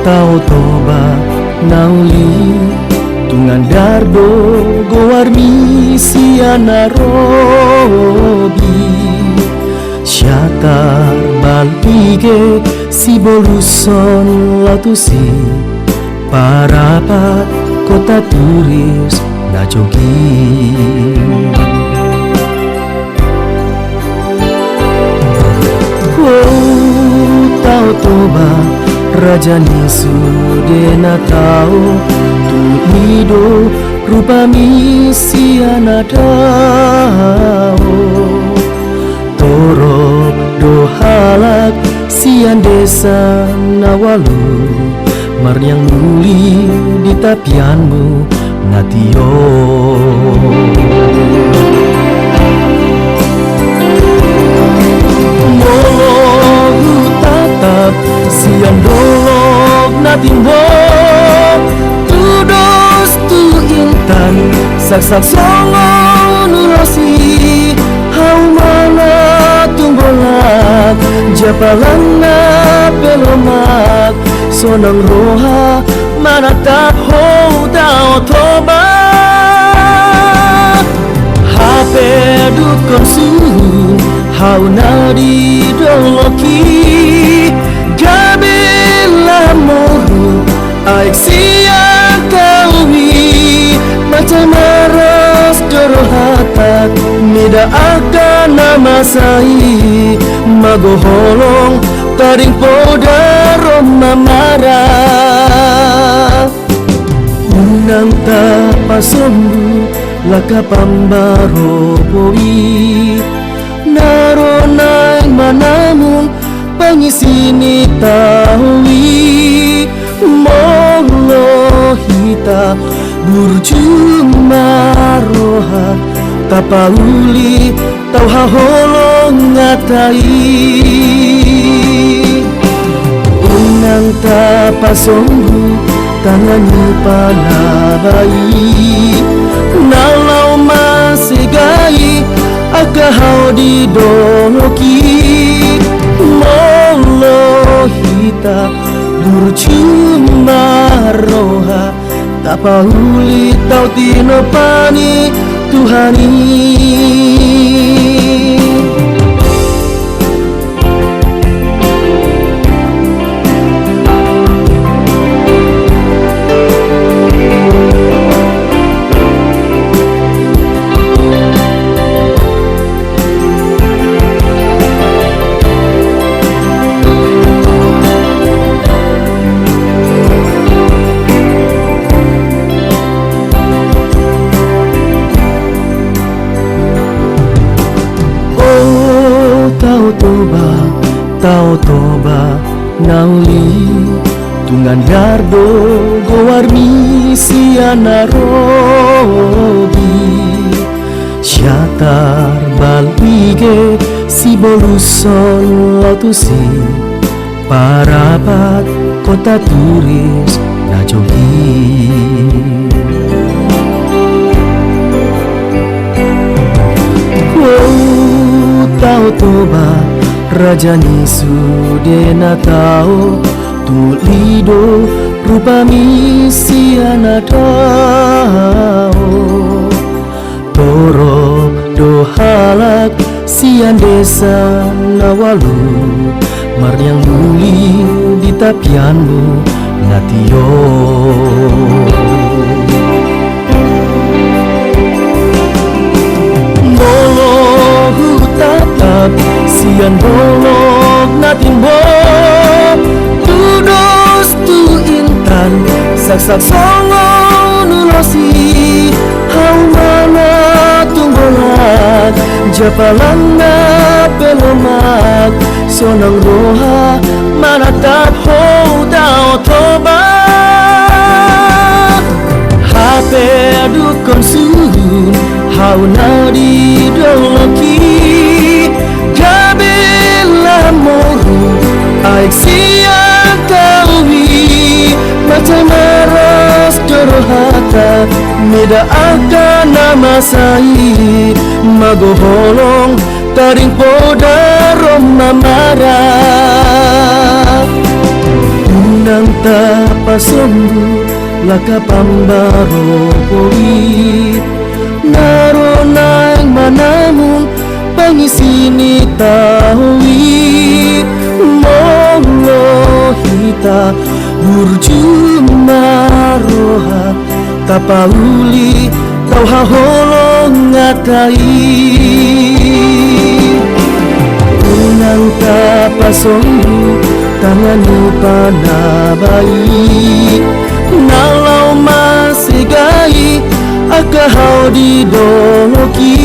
Tau toba nauli tungan dardo goar misiana robi syatar balpige si boluson latusi parapat kota turis na jogi tau toba Rajani sudena tau tu hidup rupa misi anadao torok dohalak sian desa nawalu mariang muli di tapianmu natio siang dolok na timbok tudos tu intan sak-sak songo nurosi hau mana tumbolak japalan na pelomak sonang roha mana tak ho tau toba hape dukon suhu hau na di doloki Gabila moru aik siang kawi macam maras dorohatat mida akan nama sai magoholong taring poda marah unang tapasombu laka pambaro boi naro naing manamun pangisini tahui molo hita burjuma roha tapauli tau haholong ngatai unang tapasombu tangannya panabai nalau masih gai akahau di doloki molo hita burjuma roha tapauli tau tinopani Tuhani Tau toba nauli tungan dardo goar misi anarobi syatar balpige si boluson latusi parapat kota turis na jogi tau toba Rajani sudena tau tu lido rupa misi anadao torok dohalak sian desa nawalu mariang muli di tapianmu natio molo hutatap sian bolok na timbok tudos tu intan sak-sak songo nulosi hau mana tunggolat japalan na pelomak sonang roha mana tak ho tau toba Partai maras kerohata Mida akan nama sai Magoholong taring podarom mamarah Unang tapasombu laka pambaro poi Naro naing manamun pangisini tahui Molo hita burjumaroha tapauli tau haholong ngatai Unang tapasombu tanganu panabai Nalau masih gai akahau di doki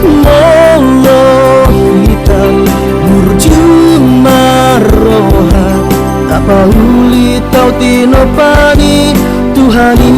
Molo hitam burjumaroha tapauli tau tinopani Tuhani